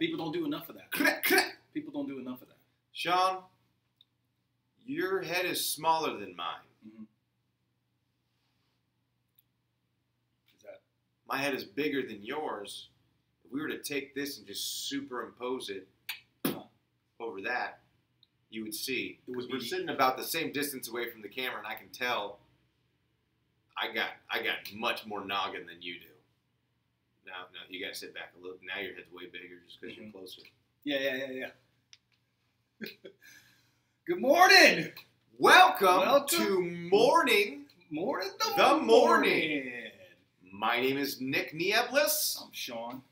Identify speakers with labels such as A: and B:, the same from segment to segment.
A: People don't do enough of that. People don't do enough of that.
B: Shawn, your head is smaller than mine.
A: Mm-hmm. Is that?
B: My head is bigger than yours. If we were to take this and just superimpose it over that, you would see. Because we're sitting about the same distance away from the camera, and I can tell I got much more noggin than you do. No, you gotta sit back a little. Now your head's way bigger just because you're closer.
A: Yeah. Good morning.
B: Welcome to Mourning.
A: The morning.
B: My name is Nick Nieblis.
A: I'm Shawn.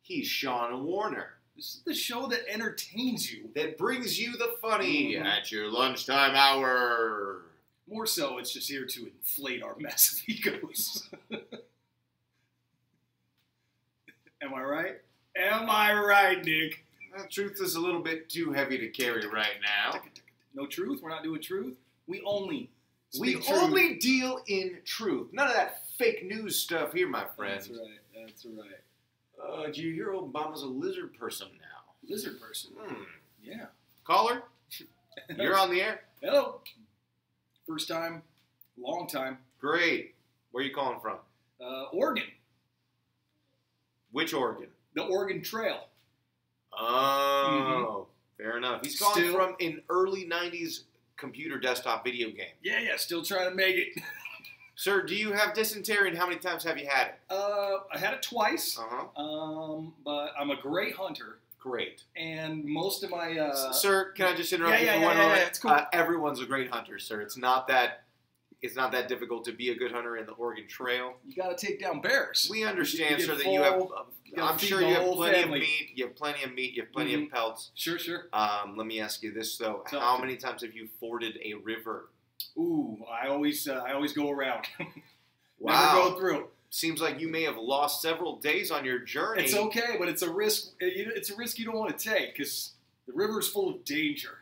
B: He's Shawn Warner.
A: This is the show that entertains you.
B: That brings you the funny at your lunchtime hour.
A: More so, it's just here to inflate our massive egos. Am I right? Am I right, Nick?
B: The truth is a little bit too heavy to carry right now.
A: No truth? We're not doing truth? We only
B: deal in truth. None of that fake news stuff here, my friend.
A: That's right.
B: Do you hear Obama's a lizard person now?
A: Lizard person? Yeah.
B: Caller? You're on the air.
A: Hello. First time, long time.
B: Great. Where are you calling from?
A: Oregon.
B: Which Oregon?
A: The Oregon Trail.
B: Oh, fair enough. He's calling from an early 90s computer desktop video game.
A: Yeah, still trying to make it.
B: Sir, do you have dysentery, and how many times have you had it?
A: I had it twice. But I'm a great hunter.
B: Great.
A: And most of my...
B: Sir, can I just interrupt you for one moment?
A: Yeah, it's cool.
B: Everyone's a great hunter, sir. It's not that difficult to be a good hunter in the Oregon Trail.
A: You got to take down bears.
B: We understand, sir, that you have... I'm sure you have plenty of meat. You have plenty of meat. You have plenty of pelts.
A: Sure.
B: Let me ask you this, though. How many times have you forded a river?
A: Ooh, I always go around.
B: Wow.
A: Never go through.
B: Seems like you may have lost several days on your journey.
A: It's okay, but it's a risk. It's a risk you don't want to take because the river's full of danger.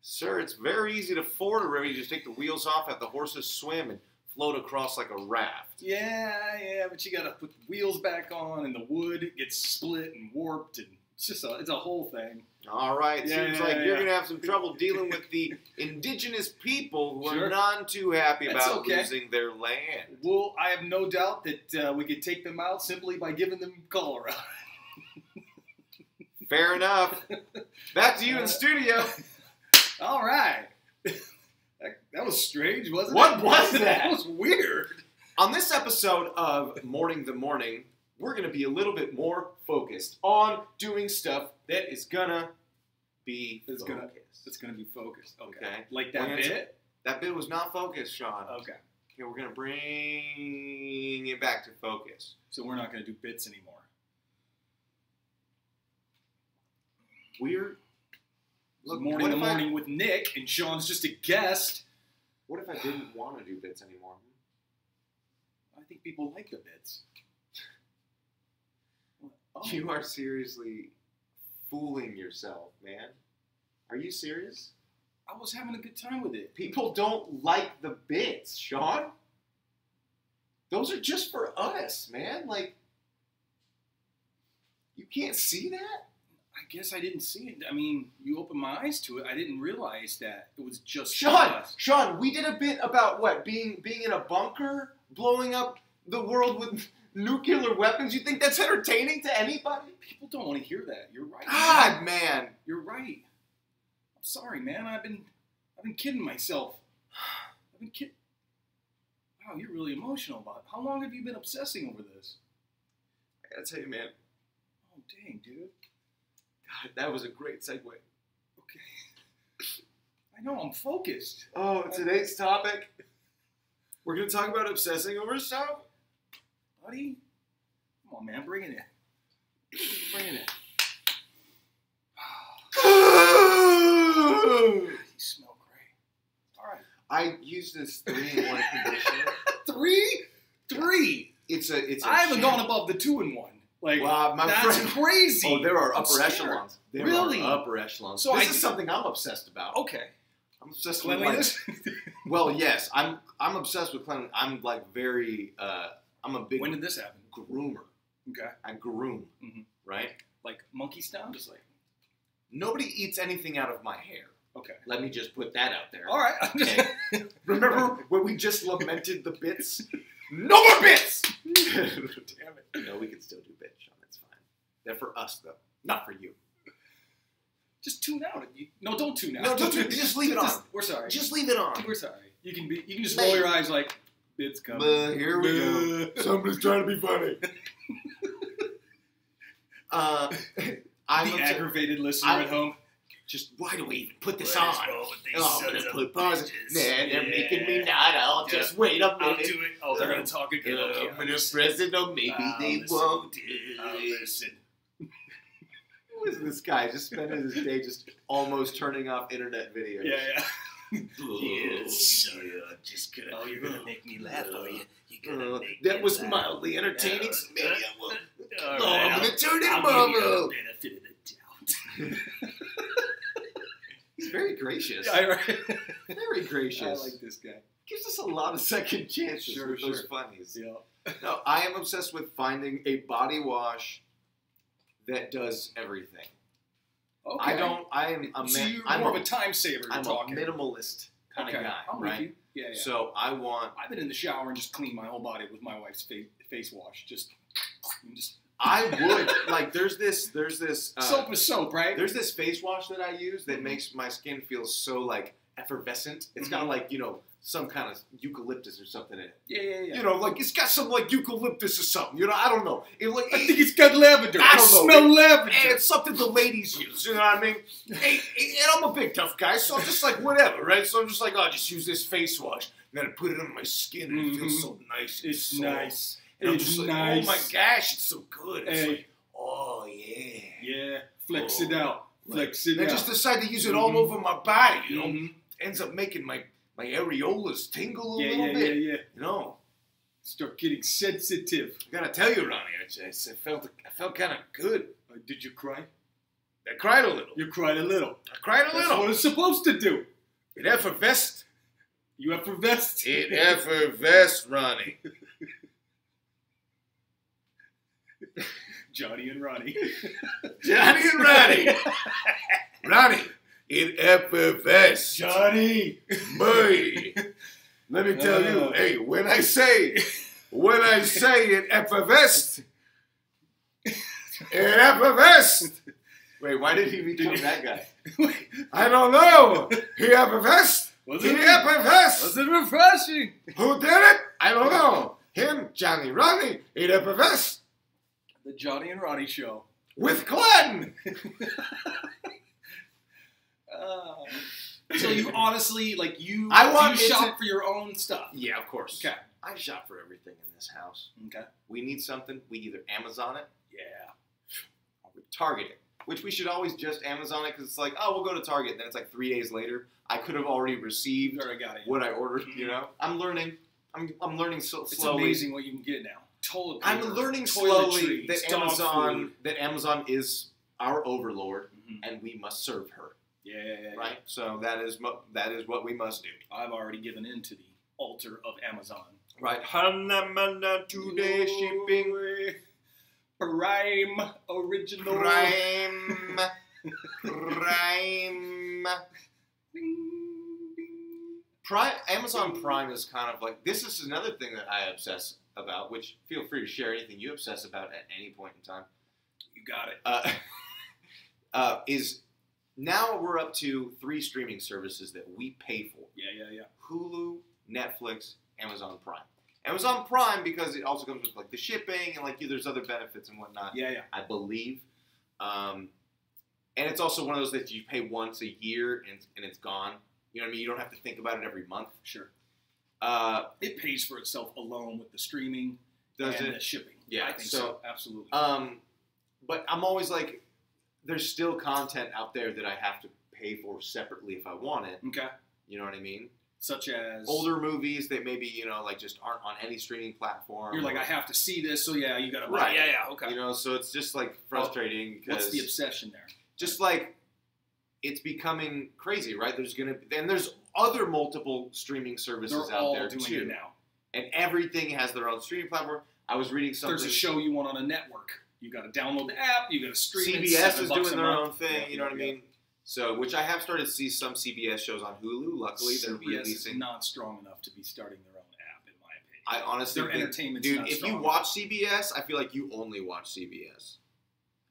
B: Sir, it's very easy to ford a river. You just take the wheels off, have the horses swim, and float across like a raft.
A: Yeah, but you got to put the wheels back on, and the wood gets split and warped, and it's a whole thing.
B: All right. Seems like you're going to have some trouble dealing with the indigenous people who are none too happy about losing their land.
A: Well, I have no doubt that we could take them out simply by giving them cholera.
B: Fair enough. Back to you in studio.
A: All right. That was strange, wasn't it?
B: What was that?
A: That was weird.
B: On this episode of Mourning the Morning, we're going to be a little bit more focused on doing stuff that is going to be focused.
A: It's going to be focused. Okay.
B: Like
A: that bit?
B: That bit was not focused, Shawn.
A: Okay,
B: we're going to bring it back to focus.
A: So we're not going to do bits anymore. Mourning the Morning with Nick, and Shawn's just a guest.
B: What if I didn't want to do bits anymore?
A: I think people like the bits.
B: Oh. You are seriously fooling yourself, man. Are you serious?
A: I was having a good time with it.
B: People don't like the bits, Shawn. Those are just for us, man. Like, you can't see that?
A: I guess I didn't see it. I mean, you opened my eyes to it. I didn't realize that it was just
B: Shawn, we did a bit about what? Being in a bunker? Blowing up the world with nuclear weapons? You think that's entertaining to anybody?
A: People don't want to hear that. You're right.
B: God, man.
A: You're right. I'm sorry, man. I've been kidding myself. I've been kidding. Wow, you're really emotional about it. How long have you been obsessing over this?
B: I gotta tell you, man.
A: Oh, dang, dude.
B: God, that was a great segue.
A: Okay. I know, I'm focused.
B: Oh, today's topic. We're going to talk about obsessing over stuff?
A: Buddy? Come on, man. Bring it in. Bring it in. You smell great. All right.
B: I use this 3-in-1 conditioner.
A: Three?
B: It's
A: I haven't gone above the 2-in-1. Like, that's crazy.
B: Oh, there are upper echelons. There
A: really?
B: are upper echelons.
A: So
B: this is something I'm obsessed about.
A: Okay.
B: I'm obsessed
A: cleanliness?
B: with well, yes. I'm obsessed with cleanliness. I'm like very I'm a big
A: When did this happen?
B: groomer.
A: Okay.
B: I groom, right?
A: Like monkey style, just like.
B: Nobody eats anything out of my hair.
A: Okay.
B: Let me just put that out there.
A: All right.
B: Okay. Remember when we just lamented the bits? No more bits! Damn it. No, we can still do bits, Shawn. That's fine. They're for us, though. Not for you.
A: Just tune out. No, don't tune out.
B: No, don't tune. Just leave it on.
A: We're sorry.
B: Just leave it on.
A: We're sorry. You can just roll your eyes like, bits coming.
B: Here we go. Somebody's trying to be funny. I'm
A: the aggravated listener at home.
B: Just, why do we even put this on? Oh, I'm going to put pause. They're making me not. I'll just wait a minute.
A: I'll do it. Oh, they're going to talk again.
B: I'm going to press it. No, maybe they won't.
A: I'll listen.
B: Who is this guy just spending his day just almost turning off internet videos?
A: Yeah.
B: Yes.
A: Just gonna. Oh, you're gonna make me laugh, are you? You're gonna make
B: that
A: me
B: was
A: laugh.
B: mildly entertaining. So maybe I will.
A: I'm
B: gonna turn it
A: I'll
B: over.
A: give you the benefit of the doubt.
B: He's very gracious. Very gracious.
A: I like this guy.
B: Gives us a lot of second chances with those funnies.
A: Yeah.
B: No, I am obsessed with finding a body wash that does everything.
A: Okay.
B: I'm
A: more of a time saver.
B: I'm a minimalist kind of guy,
A: I'm
B: right?
A: with you. Yeah.
B: So I've
A: been in the shower and just cleaned my whole body with my wife's face wash. Just.
B: I would like. There's this.
A: Soap is soap, right?
B: There's this face wash that I use that makes my skin feel so like effervescent. It's got like some kind of eucalyptus or something in it.
A: Yeah.
B: Like it's got some like eucalyptus or something. I don't know.
A: I think it's got lavender.
B: I don't know.
A: Smell lavender.
B: And it's something the ladies use. You know what I mean? And I'm a big tough guy, so I'm just like whatever, right? So I'm just like, I'll just use this face wash. And then I put it on my skin, and it feels so nice.
A: It's nice.
B: And I'm just like, oh my gosh, it's so good. It's like, oh yeah.
A: Yeah. Flex it out. Flex it out.
B: I just decide to use it all over my body. Ends up making my areolas tingle a little bit.
A: Yeah. Start getting sensitive.
B: I gotta tell you, Ronnie, I felt kind of good.
A: Did you cry?
B: I cried a little.
A: You cried a little.
B: I cried a little.
A: That's what it's supposed to do.
B: It effervesced.
A: You effervesced.
B: It effervesced, Ronnie.
A: Johnny and Ronnie.
B: Johnny and Ronnie. Ronnie, it effervesced.
A: Johnny.
B: Boy, let me tell you, hey, when I say it effervesced, it effervesced. Wait, why did he become that guy? I don't know. He effervesced. He effervesced.
A: Was it refreshing?
B: Who did it? I don't know. Him, Johnny, Ronnie, it effervesced.
A: The Johnny and Ronnie Show.
B: With Glenn!
A: So you honestly, like, you shop for your own stuff?
B: Yeah, of course.
A: Okay.
B: I shop for everything in this house.
A: Okay.
B: We need something, we either Amazon it.
A: Yeah.
B: Or we Target it. Which we should always just Amazon it, because it's like, oh, we'll go to Target. And then it's like 3 days later. I could have already received what I ordered, I'm learning. I'm learning slowly.
A: It's amazing what you can get now. Toilet paper,
B: I'm learning slowly that Amazon is our overlord, and we must serve her.
A: Yeah.
B: Right. So that is what we must do.
A: I've already given in to the altar of Amazon.
B: Right. Hanamana 2-day shipping.
A: Prime original.
B: Prime. Amazon Prime is kind of like, this is another thing that I obsess about, which feel free to share anything you obsess about at any point in time.
A: You got it.
B: Is now we're up to 3 streaming services that we pay for.
A: Yeah.
B: Hulu, Netflix, Amazon Prime. Amazon Prime, because it also comes with like the shipping and like there's other benefits and whatnot.
A: Yeah.
B: I believe. And it's also one of those that you pay once a year and it's gone. You know what I mean? You don't have to think about it every month.
A: Sure. It pays for itself alone with the streaming and the shipping.
B: Yeah,
A: I think so. Absolutely.
B: But I'm always like, there's still content out there that I have to pay for separately if I want it.
A: Okay.
B: You know what I mean?
A: Such as
B: older movies that maybe like just aren't on any streaming platform.
A: You're like, I have to see this, so yeah, you gotta buy. Yeah. Okay.
B: So it's just like frustrating.
A: What's the obsession there?
B: Just like, it's becoming crazy, right? There's other multiple streaming services out there
A: doing
B: too.
A: It now.
B: And everything has their own streaming platform. I was reading something.
A: There's a show you want on a network. You got to download the app. You got to stream it.
B: CBS is doing their own thing.
A: Yeah,
B: you know what I mean? So, which I have started to see some CBS shows on Hulu. Luckily, they're releasing.
A: Is not strong enough to be starting their own app, in my opinion.
B: I honestly
A: their entertainment's
B: dude,
A: not
B: if
A: strong
B: you watch CBS, I feel like you only watch CBS.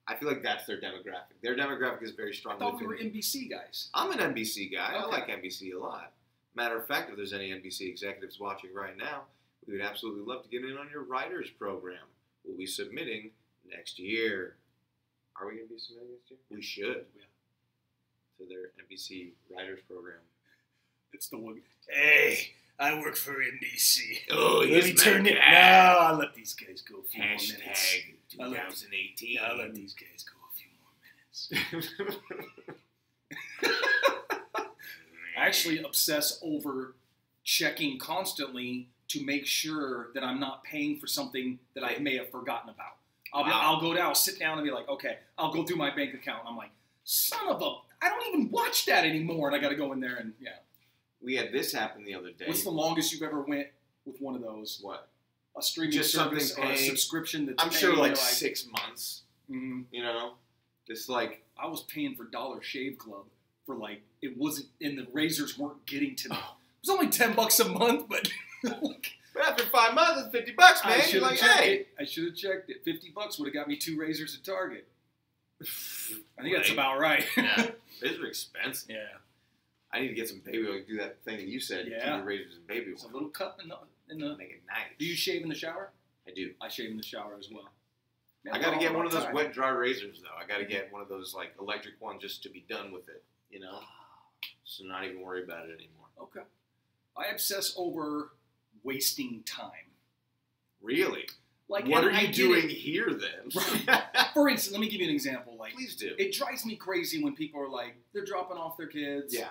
B: I feel like that's their demographic. Their demographic is very strong.
A: I thought we were NBC guys.
B: I'm an NBC guy.
A: Okay.
B: I like NBC a lot. Matter of fact, if there's any NBC executives watching right now, we would absolutely love to get in on your writers program. We'll be submitting next year. Are we going to be submitting next year? We should.
A: Yeah.
B: To their NBC writers program.
A: It's the one. Hey, I work for NBC.
B: Oh,
A: let me turn it now. I'll let these guys go a few more minutes.
B: Hashtag 2018.
A: I'll let these guys go a few more minutes. I actually obsess over checking constantly to make sure that I'm not paying for something that I may have forgotten about. I'll go down, I'll sit down and be like, okay, I'll go through my bank account. And I'm like, son of a, I don't even watch that anymore. And I got to go in there and, yeah.
B: We had this happen the other day.
A: What's the longest you've ever went with one of those?
B: What?
A: A streaming
B: Just
A: service
B: something
A: or a
B: paying.
A: subscription that's
B: I'm sure
A: paying,
B: like 6 months.
A: Mm-hmm.
B: You know? Just like.
A: I was paying for Dollar Shave Club for like, it wasn't, and the razors weren't getting to me. It was only $10 a month, but.
B: But after 5 months, it's $50, man.
A: I should have
B: like,
A: checked
B: hey.
A: it. I should have checked it. $50 would have got me 2 razors at Target. I think that's about right.
B: Yeah. Razors are expensive.
A: Yeah.
B: I need to get some baby oil. Do that thing that you said.
A: Yeah.
B: Keep your razors and baby
A: It's a
B: oil.
A: little cup in the.
B: Make it nice.
A: Do you shave in the shower?
B: I do.
A: I shave in the shower as well. Man,
B: I got to get one of those
A: time.
B: wet dry razors though. I got to get one of those like electric ones just to be done with it. You know, so not even worry about it anymore.
A: Okay. I obsess over wasting time.
B: Really?
A: Like,
B: what are
A: and I
B: you
A: get
B: doing
A: it.
B: here then?
A: For instance, let me give you an example. Like,
B: Please do.
A: it drives me crazy when people are like, they're dropping off their kids.
B: Yeah.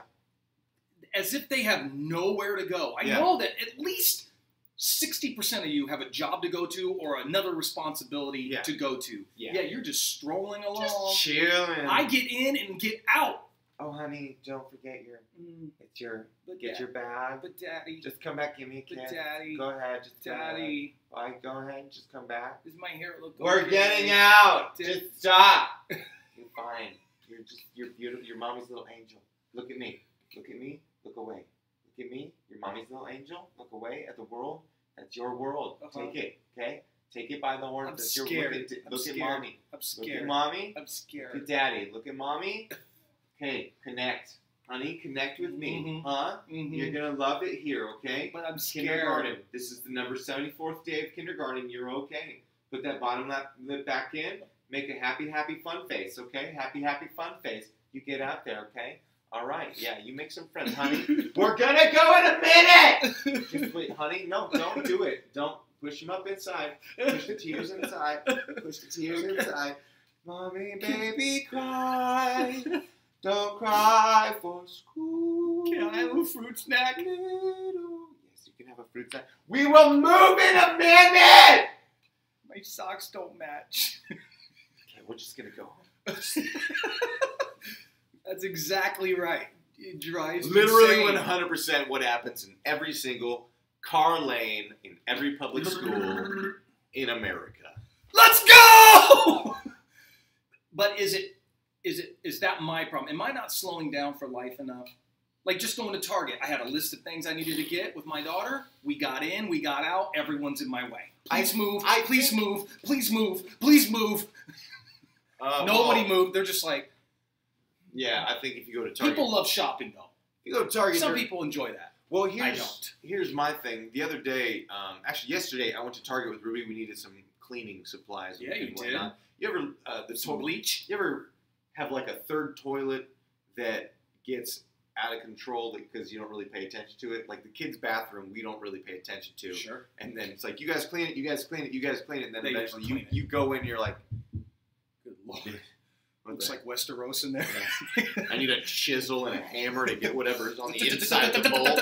A: As if they have nowhere to go. I
B: Yeah.
A: know that at least 60% of you have a job to go to or another responsibility
B: Yeah.
A: to go to.
B: Yeah.
A: You're just strolling along.
B: Just chilling.
A: I get in and get out.
B: Oh, honey, don't forget your. It's your.
A: But
B: Get your bag.
A: But daddy.
B: Just come back. Give me a kiss.
A: But daddy.
B: Go ahead. Just
A: Daddy.
B: All right, go ahead. Just come back.
A: Does my hair look
B: We're
A: okay?
B: getting out.
A: Dad-
B: Just stop. You're fine. You're beautiful. You're mommy's little angel. Look at me. Look at me. Look away. Look at me. You're mommy's little angel. Look away at the world. That's your world.
A: Uh-huh.
B: Take it. Okay. Take it by the horns.
A: I'm
B: That's
A: scared.
B: Your,
A: I'm
B: look
A: scared.
B: at mommy.
A: I'm
B: Look
A: scared.
B: at mommy.
A: I'm
B: Look
A: scared.
B: at daddy. Look at mommy. Okay. Connect. Honey, connect with me.
A: Mhm.
B: Huh?
A: Mhm.
B: You're going to love it here, okay?
A: But I'm scared.
B: Kindergarten. This is the number 74th day of kindergarten. You're okay. Put that bottom lip back in. Make a happy, happy, fun face, okay? Happy, happy, fun face. You get out there, okay? All right. Yeah, you make some friends, honey. We're going to go in a minute. Just wait, honey. No, don't do it. Don't push them up inside. Push the tears inside. Push the tears inside. Mommy, baby, cry. Don't cry for school.
A: Can I have a fruit snack?
B: Yes, you can have a fruit snack. We will move in a minute.
A: My socks don't match.
B: Okay, we're just gonna go home.
A: That's exactly right. It drives me
B: Literally
A: insane.
B: 100% what happens in every single car lane in every public school in America.
A: Let's go! But is that my problem? Am I not slowing down for life enough? Like just going to Target, I had a list of things I needed to get with my daughter. We got in, we got out. Everyone's in my way. Please move. Please move. Please move. Please move. Nobody moved. They're just like.
B: Yeah, I think if you go to Target,
A: People love shopping though.
B: If you go to Target,
A: Some people enjoy that.
B: Well,
A: I don't.
B: Here's my thing. The other day, actually yesterday, I went to Target with Ruby. We needed some cleaning supplies.
A: Yeah, you did.
B: Whatnot. You ever
A: Some bleach?
B: You ever have like a third toilet that gets out of control because you don't really pay attention to it? Like the kids' bathroom, we don't really pay attention to.
A: Sure.
B: And then it's like, you guys clean it, you guys clean it, you guys clean it. And then
A: They
B: eventually
A: never clean
B: you go in, you're like,
A: Good Lord.
B: what
A: Looks
B: the-
A: like Westeros in there.
B: I need a chisel and a hammer to get whatever's on the inside of the bowl.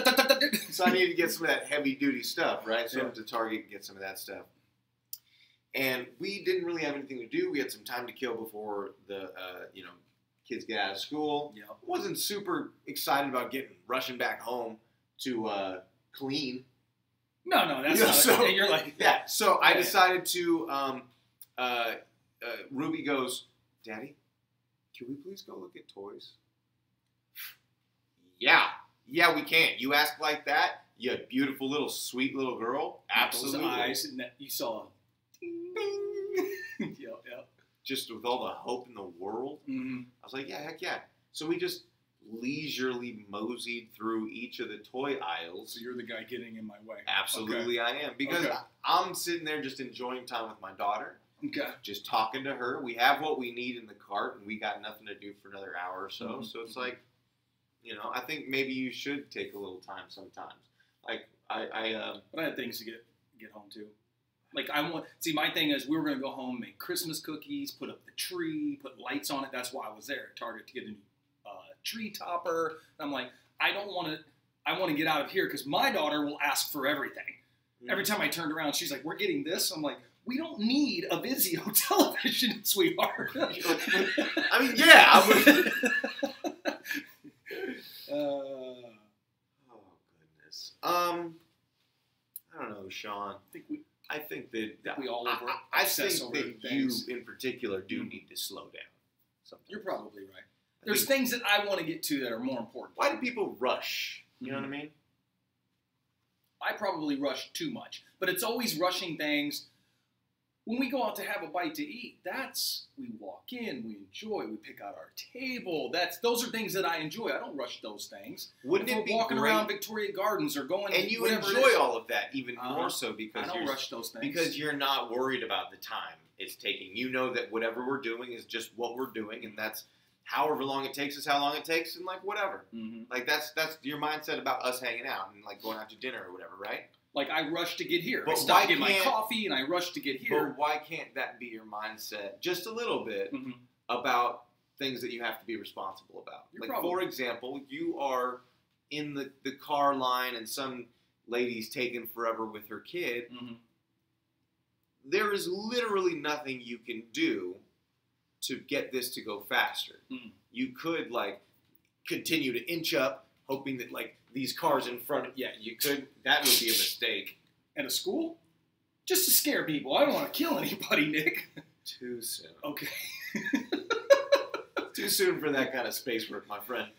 B: So I need to get some of that heavy duty stuff, right? So I went to Target and get some of that stuff. And we didn't really have anything to do. We had some time to kill before the kids get out of school.
A: Yeah.
B: Wasn't super excited about rushing back home to clean.
A: No, that's
B: Yeah,
A: not.
B: so-
A: You're like,
B: Yeah. So I
A: Yeah.
B: decided to. Ruby goes, Daddy, can we please go look at toys? Yeah, we can. You ask like that, you beautiful little sweet little girl. Absolutely.
A: Those eyes, and that you saw. Ding. Yep.
B: Just with all the hope in the world.
A: Mm-hmm.
B: I was like, yeah, heck yeah. So we just leisurely moseyed through each of the toy aisles.
A: So you're the guy getting in my way.
B: Absolutely, I am. Because
A: Okay.
B: I'm sitting there just enjoying time with my daughter,
A: Okay.
B: just talking to her. We have what we need in the cart, and we got nothing to do for another hour or so.
A: Mhm.
B: So it's like, I think maybe you should take a little time sometimes. Like,
A: But I had things to get home to. Like my thing is we were gonna go home, make Christmas cookies, put up the tree, put lights on it. That's why I was there at Target to get a new tree topper. And I'm like, I want to get out of here because my daughter will ask for everything.
B: Mm.
A: Every time I turned around, she's like, "We're getting this." I'm like, "We don't need a Vizio television, sweetheart."
B: I mean, yeah. I would. Oh, goodness. I don't know, Shawn. I think that
A: we all
B: I
A: obsess
B: think
A: over
B: that
A: things.
B: you in particular do need to slow down. Sometimes.
A: You're probably right. There's things that I want to get to that are more important.
B: Why do people rush? You know what I mean?
A: I probably rush too much, but it's always rushing things. When we go out to have a bite to eat, we walk in, we enjoy, we pick out our table. Those are things that I enjoy. I don't rush those things.
B: Wouldn't
A: If
B: it
A: we're
B: be
A: walking
B: great?
A: around Victoria Gardens or going
B: And you
A: whatever it
B: enjoy
A: is,
B: all of that even more so because
A: I don't rush those things
B: because you're not worried about the time it's taking. You know that whatever we're doing is just what we're doing, and that's however long it takes is how long it takes, and like whatever.
A: Mm-hmm.
B: Like that's your mindset about us hanging out and like going out to dinner or whatever, right?
A: Like I rush to get here.
B: But
A: I stop to
B: why
A: get my
B: can't-
A: coffee and I rush to get here.
B: But why can't that be your mindset just a little bit
A: Mhm.
B: about things that you have to be responsible about?
A: You're
B: Like,
A: probably-
B: for example, you are in the car line and some lady's taking forever with her kid.
A: Mhm.
B: There is literally nothing you can do to get this to go faster.
A: Mhm.
B: You could, like, continue to inch up, hoping that, like, these cars in front of... Yeah, you could. That would be a mistake.
A: At a school? Just to scare people. I don't want to kill anybody, Nick.
B: Too soon.
A: Okay.
B: Too soon for that kind of space work, my friend.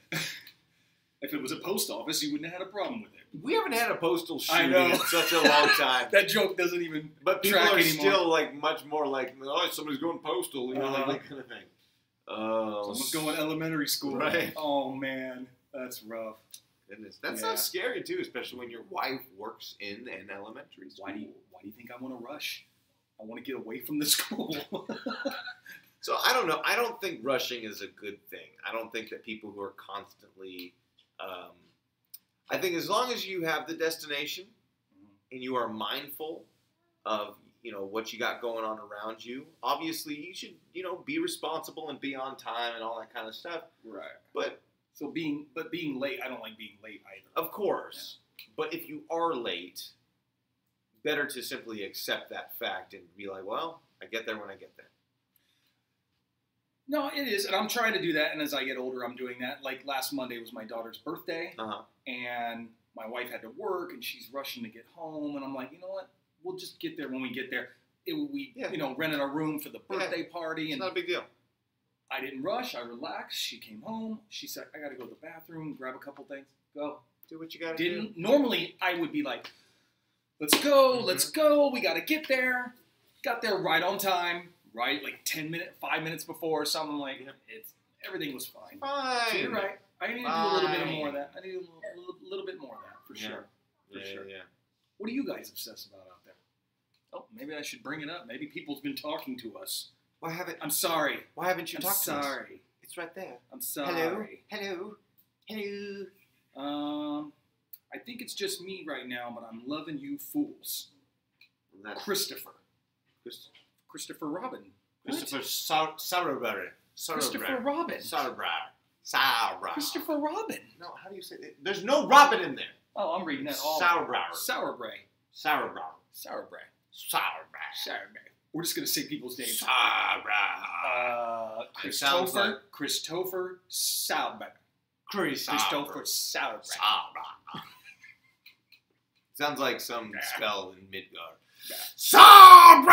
A: If it was a post office, you wouldn't have had a problem with it.
B: We haven't had a postal
A: I
B: shooting
A: know.
B: in such a long time.
A: That joke doesn't even
B: But people
A: track
B: are
A: anymore.
B: still, like, much more like, oh, somebody's going postal, you know, like that kind of thing. Oh,
A: Someone's going elementary school.
B: Right.
A: Oh, man. That's rough.
B: goodness. That
A: Yeah.
B: sounds scary, too, especially when your wife works in an elementary school.
A: Why do you think I want to rush? I want to get away from the school.
B: So, I don't know. I don't think rushing is a good thing. I don't think that people who are constantly... I think as long as you have the destination and you are mindful of, you know, what you got going on around you, obviously you should, you know, be responsible and be on time and all that kind of stuff.
A: Right.
B: But
A: being late, I don't like being late either.
B: of course, but if you are late, better to simply accept that fact and be like, well, I get there when I get there.
A: No, it is, and I'm trying to do that. And as I get older, I'm doing that. Like last Monday was my daughter's birthday, and my wife had to work, and she's rushing to get home. And I'm like, you know what? We'll just get there when we get there. We rented a room for the birthday party,
B: It's
A: and
B: not a big deal.
A: I didn't rush. I relaxed. She came home. She said, I got to go to the bathroom, grab a couple things, go.
B: Do what you got to do.
A: Normally, I would be like, let's go, let's go. We got to get there. Got there right on time, right? Like 5 minutes before or something like everything was fine.
B: Fine.
A: So you're right. I need to do a little bit more of that. I need a little bit more of that, for sure. For sure.
B: Yeah.
A: What do you guys obsess about out there? Oh, maybe I should bring it up. Maybe people's been talking to us.
B: Why haven't
A: I'm sorry.
B: you
A: I'm
B: talked to us?
A: sorry.
B: It's right there.
A: I'm sorry.
B: Hello.
A: I think it's just me right now, but I'm loving you fools. Christopher Robin.
B: Christopher Sauerbrauer.
A: Christopher Robin.
B: Sauerbrauer.
A: Christopher Robin.
B: No, how do you say it? There's no Robin in there.
A: Oh, I'm reading that all.
B: Sauerbrauer.
A: Sauerbray. We're just going to say people's names.
B: Sauerbrauer.
A: Christopher Sauerbrei.
B: Sounds like some spell in Midgard.
C: Sombra!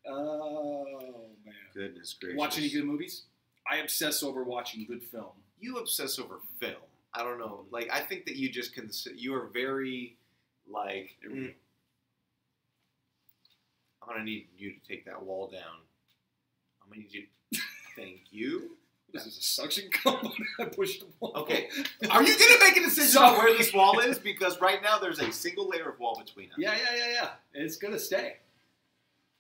A: Oh, man.
B: Goodness gracious.
A: Watch any good movies? I obsess over watching good film.
B: You obsess over film. I don't know. Like, I think that you just you are very, like, I'm going to need you to take that wall down. I'm going to need you to, thank you.
A: This is a suction cup. I pushed the wall.
B: Okay. Are you going to make a decision on where this wall is? Because right now there's a single layer of wall between us.
A: Yeah. It's going to stay.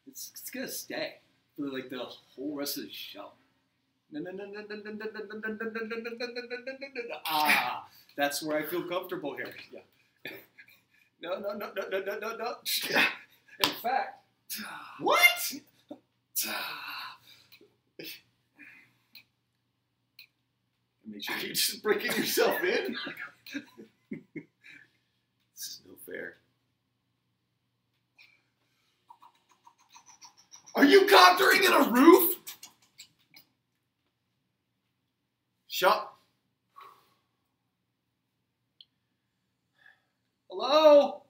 A: It's going to stay for like the whole rest of the show. Ah, that's where I feel comfortable here. Yeah. No. In fact,
B: What?
A: make sure
B: You're just breaking yourself in? This is no fair. Are you conjuring in a roof? Shut.
A: Hello?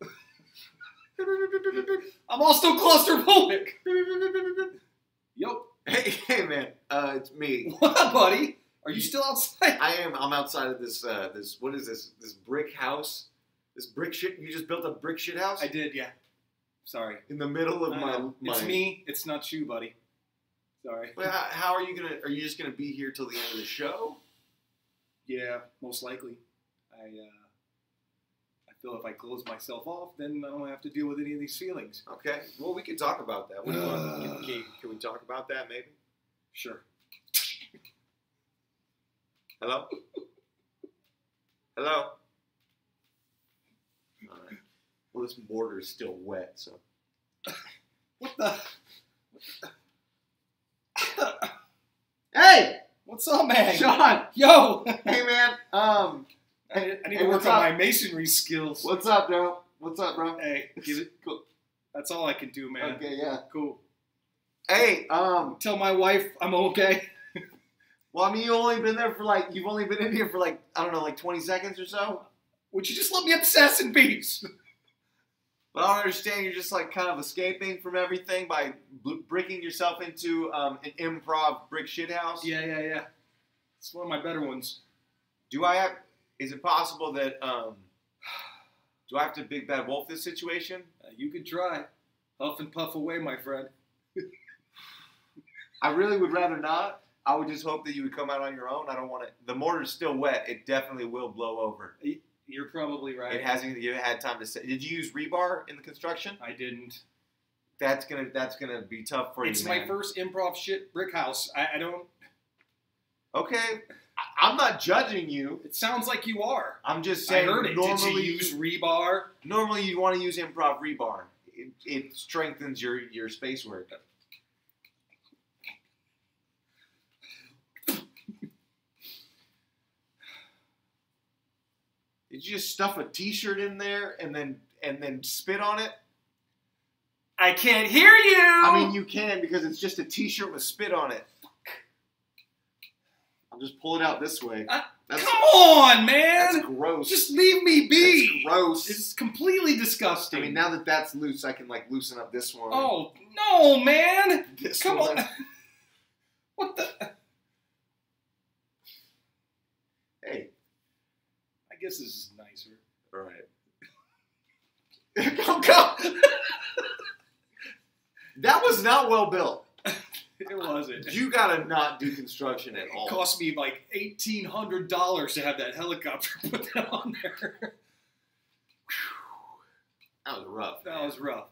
A: I'm also claustrophobic. Yo.
B: Hey, man. It's me.
A: What up, buddy? Are you still outside?
B: I am. I'm outside of this. What is this? This brick house. This brick shit. You just built a brick shit house.
A: I did, yeah. Sorry.
B: In the middle of my.
A: It's me. It's not you, buddy. Sorry.
B: But how are you gonna? Are you just gonna be here till the end of the show?
A: Yeah, most likely. I feel if I close myself off, then I don't have to deal with any of these feelings.
B: Okay. Well, we can talk about that. What do you want? Can we talk about that, maybe?
A: Sure.
B: Hello? Hello? All right. Well, this mortar is still wet, so.
A: What the?
B: Hey!
A: What's up, man?
B: Shawn!
A: Yo!
B: Hey, man.
A: I need to work on my masonry skills.
B: What's up, bro? What's up, bro?
A: Hey, give it.
B: Cool.
A: That's all I can do, man.
B: Okay, yeah.
A: Cool.
B: Hey,
A: Tell my wife I'm okay.
B: well, I mean, you've only been in here for like, I don't know, like 20 seconds or so?
A: Would you just let me obsess in peace?
B: But I don't understand, you're just like kind of escaping from everything by bricking yourself into an improv brick shit house?
A: Yeah. It's one of my better ones.
B: Is it possible that, do I have to big bad wolf this situation?
A: You could try. Huff and puff away, my friend.
B: I really would rather not. I would just hope that you would come out on your own. I don't want it. The mortar's still wet. It definitely will blow over.
A: You're probably right.
B: It hasn't. You had time to say. Did you use rebar in the construction?
A: I didn't.
B: That's gonna be tough for you.
A: It's my first improv shit brick house. I don't.
B: Okay, I'm not judging you.
A: It sounds like you are.
B: I'm just saying.
A: I heard it.
B: Normally,
A: Did you use rebar?
B: Normally, you want to use improv rebar. It strengthens your space work. Did you just stuff a T-shirt in there and then spit on it?
A: I can't hear you.
B: I mean, you can because it's just a T-shirt with spit on it. I'll just pull it out this way.
A: Come on, man.
B: That's gross.
A: Just leave me be.
B: That's gross.
A: It's completely disgusting.
B: I mean, now that that's loose, I can like loosen up this one.
A: Oh no, man!
B: This
A: Come
B: one.
A: on. What the?
B: Hey.
A: I guess this is nicer.
B: All right. Go. That was not well built.
A: It wasn't.
B: You gotta not do construction at all.
A: It cost me like $1,800 to have that helicopter put that on there.
B: That was rough.
A: That was rough.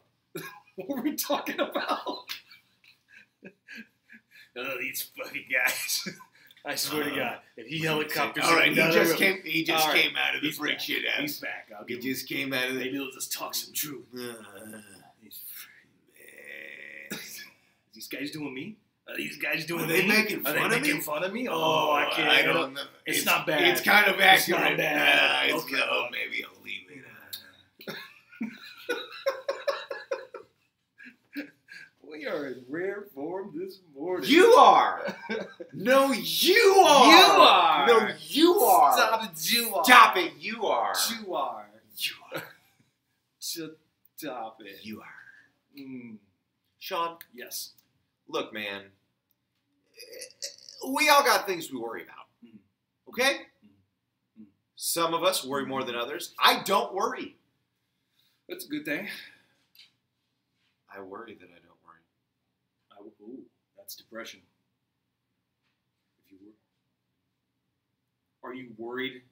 A: What were we talking about? Oh, these fucking guys. I swear to God, if he helicopters...
B: All right, he just came
A: out of the brick shit house. He's back.
B: He just came out of the...
A: Maybe he'll just talk some truth. These guys doing me? Are these guys doing me?
B: Are they making
A: fun of me? Oh, I can't.
B: I don't know.
A: It's not bad.
B: It's kind of accurate.
A: It's not bad.
B: It's
A: Okay.
B: no, maybe I'll leave it.
A: We are in rare form this morning.
B: You are! No, you are!
A: You are!
B: No, you are!
A: Stop it,
B: Stop it. You are.
A: You are.
B: You are.
A: Stop it.
B: You are. Shawn,
A: Yes.
B: look, man. We all got things we worry about. Okay? Some of us worry more than others. I don't worry.
A: That's a good thing.
B: I worry that I don't worry.
A: Ooh, that's depression. If you are you worried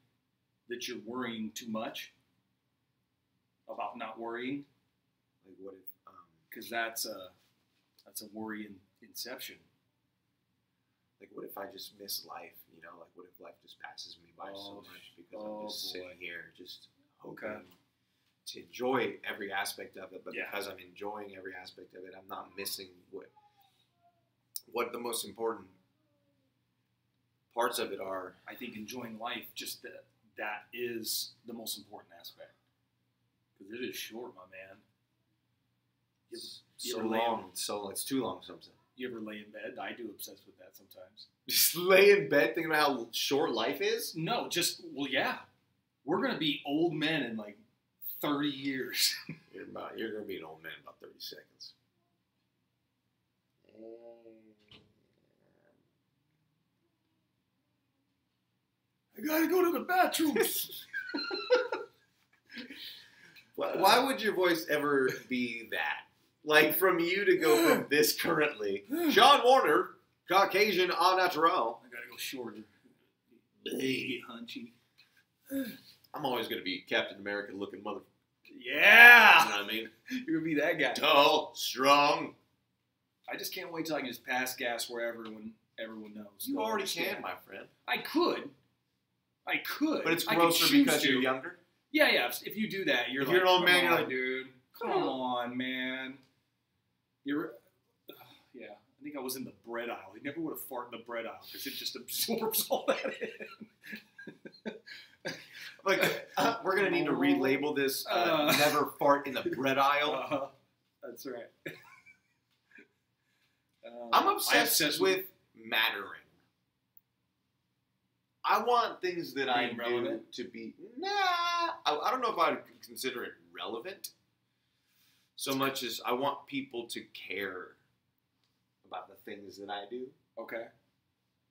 A: that you're worrying too much about not worrying?
B: Like, what if?
A: Because that's a worry inception.
B: Like, what if I just miss life? You know, like, what if life just passes me by so much because I'm just sitting here, just hoping to enjoy every aspect of it, but because I'm enjoying every aspect of it, I'm not missing what the most important parts of it are.
A: I think enjoying life, just that is the most important aspect. Because it is short, my man.
B: It's so long. It's too long sometimes.
A: You ever lay in bed? I do obsess with that sometimes.
B: Just lay in bed thinking about how short life is?
A: No, yeah. We're going to be old men in like 30 years.
B: You're going to be an old man in about 30 seconds.
A: I got to go to the bathroom.
B: Why would your voice ever be that? Like, from you to go from this currently, Shawn Warner, Caucasian au naturel.
A: I gotta go shorter. Get hunchy.
B: I'm always gonna be Captain America looking mother.
A: Yeah!
B: You know what I mean?
A: You're gonna be that guy.
B: Tall, strong.
A: I just can't wait till I can just pass gas where everyone knows.
B: You already can, my friend.
A: I could. But
B: it's grosser because you're younger?
A: Yeah. If you do that, you're
B: an old man, you're like,
A: dude. Come on, man. Yeah, I think I was in the bread aisle. He never would have farted in the bread aisle because it just absorbs all that in.
B: Like, we're going to need to relabel this never fart in the bread aisle.
A: That's right.
B: I'm obsessed with mattering. I want things that I do to be... I don't know if I would consider it relevant. So much as I want people to care about the things that I do.
A: Okay.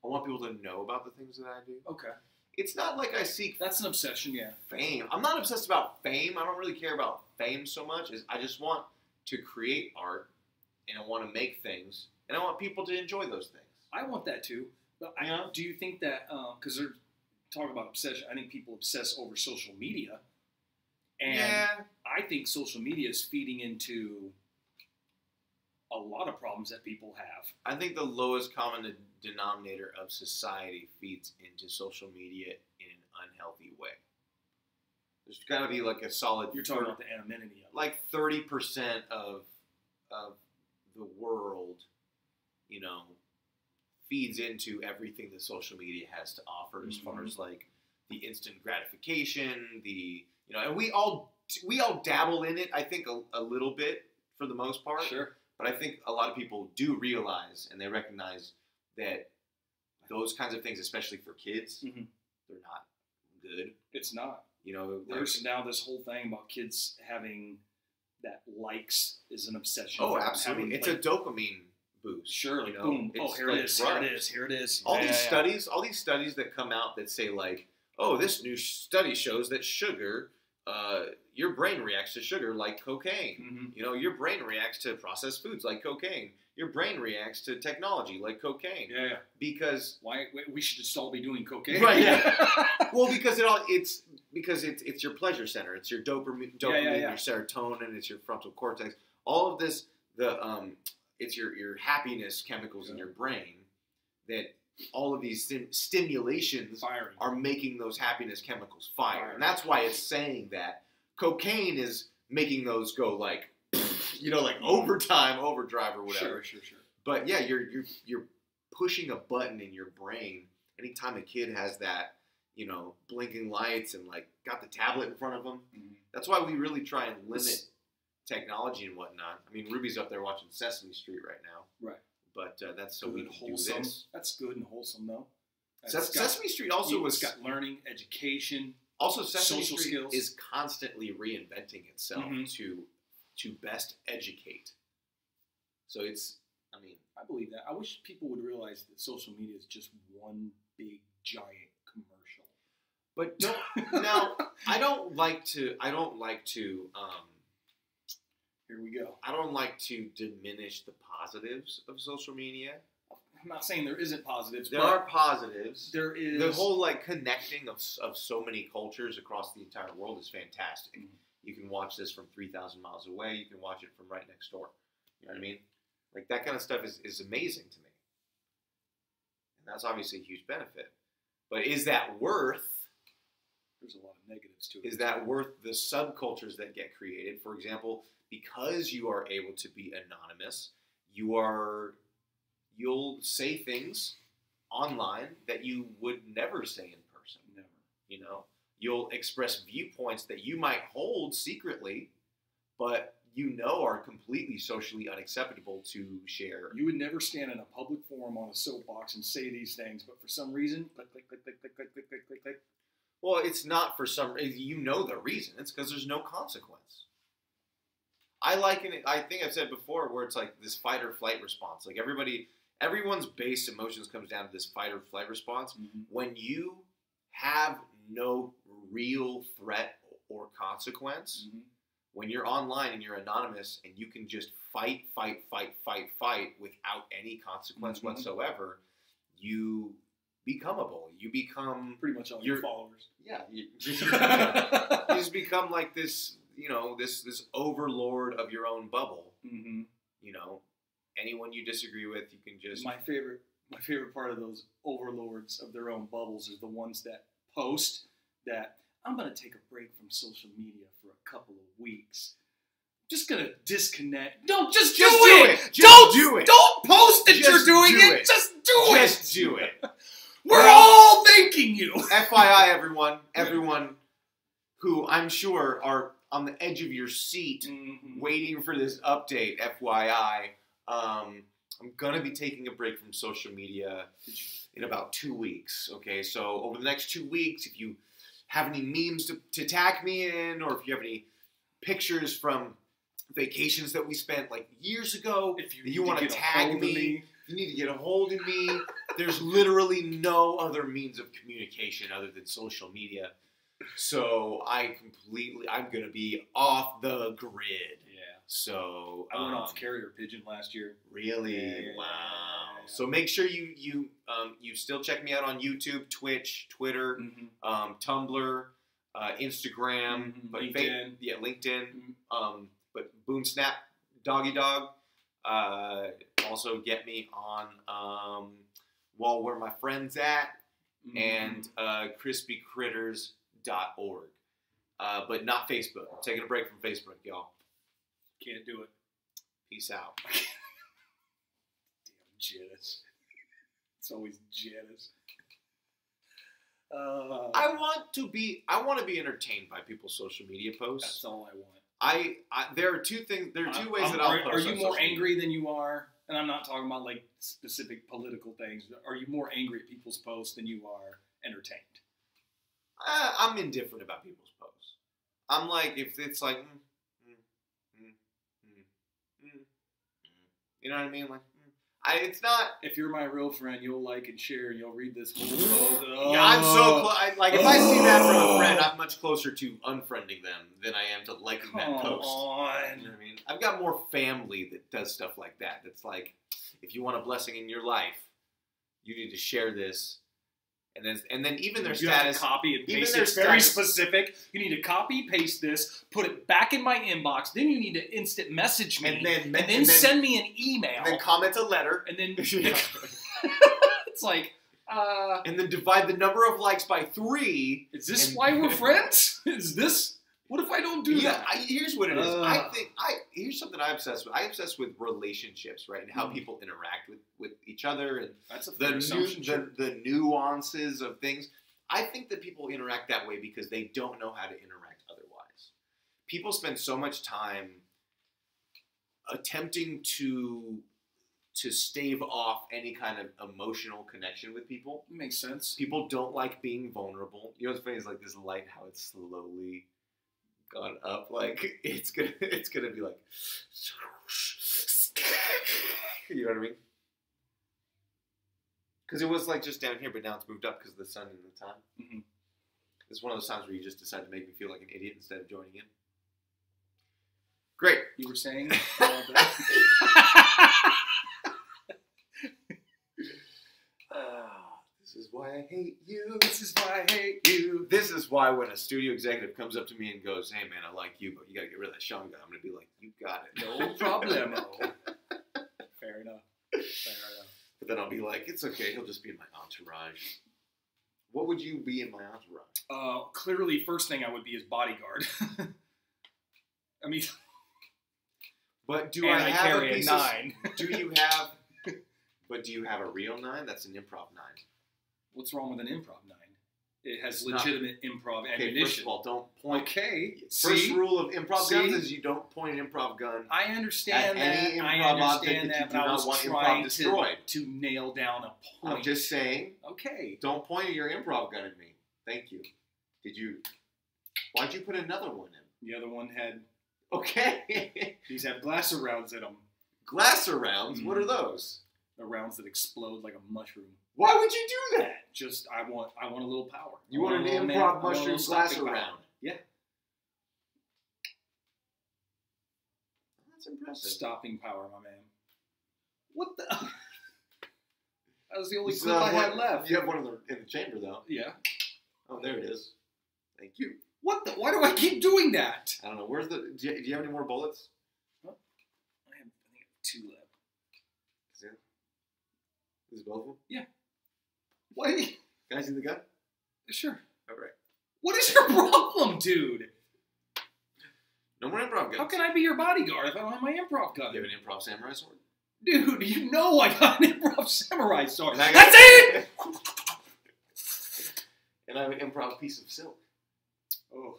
B: I want people to know about the things that I do.
A: Okay.
B: It's not like I seek...
A: That's an obsession, yeah.
B: Fame. I'm not obsessed about fame. I don't really care about fame so much. I just want to create art, and I want to make things, and I want people to enjoy those things.
A: I want that too. But do you think that... Because they're talking about obsession. I think people obsess over social media. And I think social media is feeding into a lot of problems that people have.
B: I think the lowest common denominator of society feeds into social media in an unhealthy way. There's got to be like a solid...
A: You're talking about the anonymity of it.
B: Like 30% of the world, you know, feeds into everything that social media has to offer as far as like the instant gratification, you know, and we all dabble in it, I think, a little bit for the most part.
A: Sure.
B: But I think a lot of people do realize and they recognize that those kinds of things, especially for kids, they're not good.
A: It's not.
B: You know,
A: there's now this whole thing about kids having that likes is an obsession.
B: Oh, absolutely. It's a dopamine boost.
A: Sure. Like,
B: you know?
A: Boom.
B: It's
A: here it is. Here it is.
B: All these studies that come out that say like, oh, this new study shows that sugar, your brain reacts to sugar like cocaine. You know, your brain reacts to processed foods like cocaine. Your brain reacts to technology like cocaine.
A: Yeah.
B: Because
A: we should just all be doing cocaine.
B: Right. Yeah. Well, because it's your pleasure center. It's your dopamine, your serotonin. It's your frontal cortex. All of this, it's your happiness chemicals in your brain that. All of these stimulations are making those happiness chemicals fire. And that's why it's saying that cocaine is making those go like, you know, like overdrive or whatever.
A: Sure.
B: But yeah, you're pushing a button in your brain anytime a kid has that, you know, blinking lights and like got the tablet in front of them. That's why we really try and limit technology and whatnot. I mean, Ruby's up there watching Sesame Street right now.
A: Right.
B: But that's so we can do
A: wholesome.
B: this.
A: That's good and wholesome, though.
B: Sesame Street also
A: It's got learning, education.
B: Also, Sesame
A: Social
B: Street
A: skills.
B: is constantly reinventing itself to best educate. So it's, I mean,
A: I believe that. I wish people would realize that social media is just one big giant commercial.
B: but now I don't like to.
A: Here we go.
B: I don't like to diminish the positives of social media.
A: I'm not saying there isn't positives.
B: There
A: but
B: are positives.
A: There is
B: The whole connecting of so many cultures across the entire world is fantastic.
A: Mhm.
B: You can watch this from 3,000 miles away. You can watch it from right next door. You know what I mean? Like that kind of stuff is amazing to me. And that's obviously a huge benefit. But is that worth?
A: There's a lot of negatives to it.
B: Is that worth the subcultures that get created? For example, because you are able to be anonymous, you'll say things online that you would never say in person.
A: Never.
B: You know, you'll express viewpoints that you might hold secretly, but are completely socially unacceptable to share.
A: You would never stand in a public forum on a soapbox and say these things, but for some reason, click, click, click, click, click, click, click, click, click, click.
B: Well, it's not for some reason. You know the reason. It's because there's no consequence. I liken it. I think I've said before where it's like this fight or flight response. Like everyone's base emotions comes down to this fight or flight response.
A: Mm-hmm.
B: When you have no real threat or consequence,
A: Mm-hmm.
B: when you're online and you're anonymous and you can just fight without any consequence
A: Mm-hmm.
B: whatsoever, you become a bully. You become
A: pretty much all your followers.
B: Yeah, you just become like this, this overlord of your own bubble.
A: Mm-hmm.
B: Anyone you disagree with, you can just.
A: My favorite part of those overlords of their own bubbles is the ones that post that I'm going to take a break from social media for a couple of weeks. Just going to disconnect. Don't just do it.
B: Just do it.
A: Don't post that
B: Just
A: you're doing
B: do
A: it.
B: it.
A: Just do it.
B: Just do it.
A: We're all thanking you.
B: FYI, everyone who I'm sure are on the edge of your seat
A: Mm-hmm.
B: waiting for this update, FYI, I'm going to be taking a break from social media in about 2 weeks. Okay, so over the next 2 weeks, if you have any memes to tag me in, or if you have any pictures from vacations that we spent like years ago,
A: If
B: you want to tag me, you need to get a hold of me. There's literally no other means of communication other than social media. So I'm going to be off the grid.
A: Yeah.
B: So
A: I went off carrier pigeon last year.
B: Really?
A: Yeah.
B: Wow. So make sure you still check me out on YouTube, Twitch, Twitter,
A: Mm-hmm.
B: Tumblr, Instagram,
A: Mhm.
B: but
A: LinkedIn.
B: LinkedIn.
A: Mm-hmm.
B: But Boom Snap, Doggy Dog. Also get me on Where My Friends At
A: Mm-hmm.
B: and crispycritters.org. But not Facebook. I'm taking a break from Facebook, y'all.
A: Can't do it.
B: Peace out.
A: Damn Janice. It's always Janice.
B: I want to be entertained by people's social media posts.
A: That's all I want.
B: There are two things. There are two ways that I'll post.
A: Are you
B: on
A: more
B: social
A: angry
B: media.
A: than you are? And I'm not talking about like specific political things. Are you more angry at people's posts than you are entertained?
B: I'm indifferent about people's posts. I'm like, if it's like, you know what I mean? Like, it's not.
A: If you're my real friend, you'll like and share, and you'll read this whole post.
B: Yeah, I'm so close. Like, if I see that from a friend, I'm much closer to unfriending them than I am to liking that post.
A: On.
B: You know what I mean? I've got more family that does stuff like that. That's like, if you want a blessing in your life, you need to share this. And then even their
A: You
B: status.
A: have to copy and
B: even
A: paste
B: their
A: it. It's very
B: status-
A: specific. You need to copy, paste this, put it back in my inbox. Then you need to instant message me.
B: And then
A: send me an email.
B: And then comment a letter.
A: And then
B: Yeah.
A: it's like,
B: And then divide the number of likes by 3.
A: is this why we're friends? Is this? What if I don't do that?
B: Here's what it is. Here's something I obsess with. I obsess with relationships, right, and how people interact with each other, and
A: That's a fair assumption.
B: the nuances of things. I think that people interact that way because they don't know how to interact otherwise. People spend so much time attempting to to stave off any kind of emotional connection with people.
A: Makes sense.
B: People don't like being vulnerable. You know what's funny is like this light, how it's slowly gone up. Like it's gonna be like, you know what I mean? Because it was like just down here, but now it's moved up because of the sun and the time.
A: Mm-hmm.
B: It's one of those times where you just decide to make me feel like an idiot instead of joining in. Great.
A: You were saying?
B: This is why I hate you.
A: This is why I hate you.
B: This is why when a studio executive comes up to me and goes, "Hey man, I like you, but you gotta get rid of that Shawn guy," I'm gonna be like, "You got it,
A: no problemo." Fair enough. Fair enough.
B: But then I'll be like, "It's okay. He'll just be in my entourage." What would you be in my entourage?
A: Clearly, first thing I would be his bodyguard. I mean,
B: but do
A: and
B: I have
A: carry
B: a piece
A: 9?
B: Do you have? But do you have a real 9? That's an improv 9.
A: What's wrong with an improv 9? It has
B: It's
A: legitimate improv
B: Okay,
A: ammunition.
B: first of all, don't point.
A: Okay.
B: First
A: See?
B: rule of improv
A: See?
B: guns is you don't point an improv gun.
A: I understand
B: At any
A: that. I
B: improv object
A: understand
B: that you
A: that,
B: do
A: but I
B: not
A: was
B: want improv
A: trying
B: destroyed.
A: to nail down a point.
B: I'm just saying,
A: Okay.
B: don't point your improv gun at me. Thank you. Why'd you put another one in?
A: The other one had,
B: Okay.
A: these have glass rounds in them.
B: Glass rounds? What are those?
A: They're rounds that explode like a mushroom.
B: Why would you do that?
A: Just, I want a little power.
B: You want an
A: a little
B: improv
A: I want a
B: mushroom
A: little
B: glass
A: stopping power.
B: round?
A: Yeah.
B: That's impressive.
A: Stopping power, my man. What the? That was the only
B: You
A: clip
B: still
A: I
B: have
A: had
B: one-
A: left.
B: You have one in the chamber, though.
A: Yeah.
B: Oh, there it is. Thank you.
A: What the? Why do I keep doing that?
B: I don't know. Where's the? Do you have any more bullets?
A: I think I have 2 left.
B: Is both of them?
A: Yeah. What?
B: Can I see the gun?
A: Sure.
B: All right.
A: What is your problem, dude?
B: No more improv guns.
A: How can I be your bodyguard if I don't have my improv gun?
B: You have an improv samurai sword?
A: Dude, you know I got an improv samurai sword.
B: And I got-
A: That's it!
B: And I have an improv piece of silk.
A: Oh.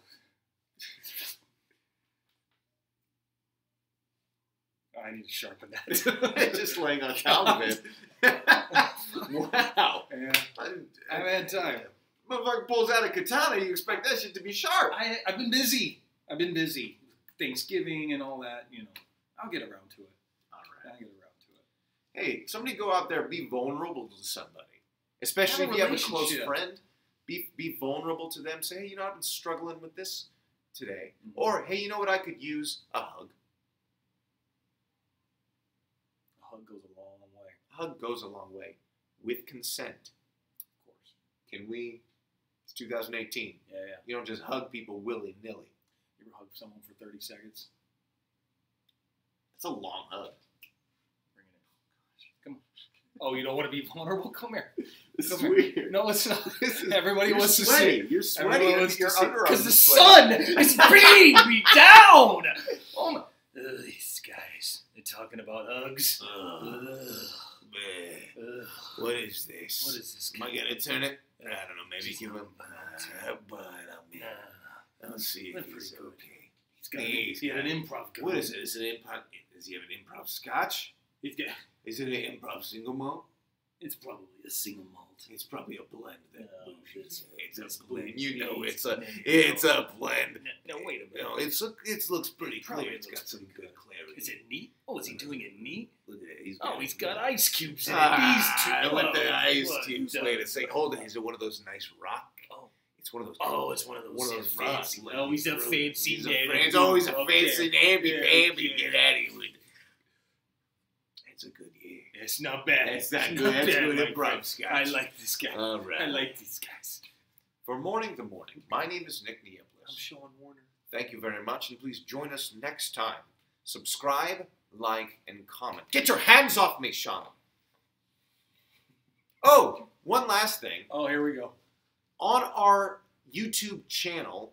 A: I need to sharpen that.
B: Just laying on top of it. Wow.
A: Yeah. I haven't had time.
B: Motherfucker pulls out a katana, you expect that shit to be sharp.
A: I've been busy. Thanksgiving and all that, you know. I'll get around to it.
B: All right.
A: I'll get around to it.
B: Hey, somebody go out there, be vulnerable to somebody. Especially if you have a close
A: relationship.
B: friend. Be vulnerable to them. Say, hey, you know, I've been struggling with this today.
A: Mhm.
B: Or, hey, you know what, I could use a hug.
A: A hug goes a long way.
B: A hug goes a long way. With consent.
A: Of course.
B: Can we? It's 2018.
A: Yeah.
B: You don't just hug people willy-nilly.
A: You ever hug someone for 30 seconds?
B: That's a long hug.
A: Bring it in. Come on. Oh, you don't want to be vulnerable? Come here.
B: This is
A: Come here.
B: weird.
A: No, it's not.
B: This is-
A: Everybody
B: You're
A: wants to
B: sweaty.
A: see.
B: You're sweaty.
A: Everyone
B: and
A: wants
B: your
A: to see.
B: underarms
A: Because the
B: are sweaty.
A: sun is bringing me down. Oh my. These guys. They're talking about hugs.
C: What is this?
A: What is this?
C: Am I gonna turn it? I don't know. Maybe
A: Just
C: give him.
A: a
C: But I'll see
A: That's
C: if he's
A: pretty good.
C: okay.
A: He's got
C: He's
A: he had an
C: got-
A: improv gun.
C: What is it? Is it improv? Does he have an improv scotch?
A: He's got,
C: Is it an improv single malt?
A: it's probably a single malt.
C: It's probably a blend. That
A: No,
C: bougie.
A: it's
C: It's
A: a
C: a blend.
A: blend.
C: You know,
A: It's
C: it's a blend.
A: No, wait a minute.
C: No, it looks pretty
A: Probably
C: clear. It's
A: looks
C: got some
A: pretty
C: good clarity.
A: Is it neat? Oh, is he doing it neat?
C: Look at it.
A: Oh, he's got ice cubes in it.
C: Ah,
A: These two.
C: with the
A: Oh,
C: ice
A: what
C: cubes.
A: the-
C: Wait a second. Hold on. Is it one of those nice rock?
A: Oh.
C: It's one of those.
A: Oh, it's one of those fancy.
C: rocks.
A: Oh, he's a fancy
C: He's a
A: man.
C: fancy. Oh, he's a
A: Okay.
C: fancy namby
A: Yeah,
C: pamby.
A: okay.
C: Get out of here with. It's a good year.
A: It's not bad.
C: That's not
A: It's
C: good. That's
A: bad,
C: good
A: my
C: improv
A: friend.
C: scotch.
A: I like this guy.
C: All right.
A: I like these guys.
B: For Mourning the Morning, my name is Nick
A: I'm
B: Nieopoulos.
A: Shawn Warner.
B: Thank you very much, and please join us next time. Subscribe, like, and comment. Get your hands off me, Shawn. Oh, one last thing.
A: Oh, here we go.
B: On our YouTube channel,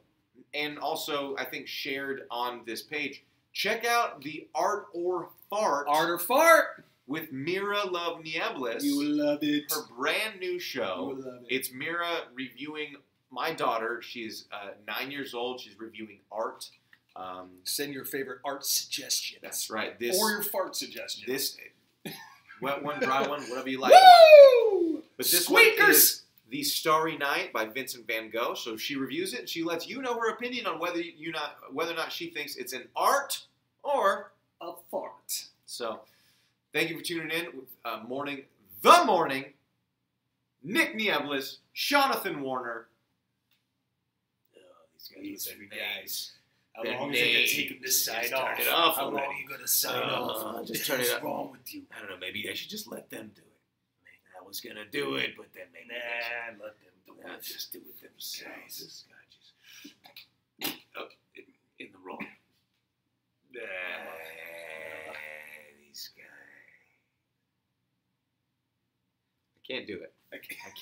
B: and also I think shared on this page, check out the Art or Fart
A: Art or fart.
B: with Mira Love Niebles.
A: You will love it.
B: Her brand new
A: You
B: show.
A: will love it.
B: It's Mira reviewing my daughter. She's 9 years old. She's reviewing art.
A: Send your favorite art suggestions.
B: That's right.
A: Or your fart suggestions.
B: This wet one, dry one, whatever you like.
A: Woo!
B: But this
A: Squeakers!
B: one is The Starry Night by Vincent van Gogh. So she reviews it and she lets you know her opinion on whether or not she thinks it's an art or
A: a fart.
B: So thank you for tuning in with The Mourning, Nick Nieblis, Jonathan Warner.
C: These guys.
A: How long is it going to take him to sign off?
C: Turn it off
A: How long
C: already.
A: are you going to sign off?
C: Just turn it
A: What's
C: up.
A: wrong with you?
C: I don't know. Maybe I should just let them do it. I was gonna do it, but then maybe
A: Let them do
C: I'll
A: it.
C: just do it themselves. This guy just in the wrong. These guys.
B: I can't do it. I can't.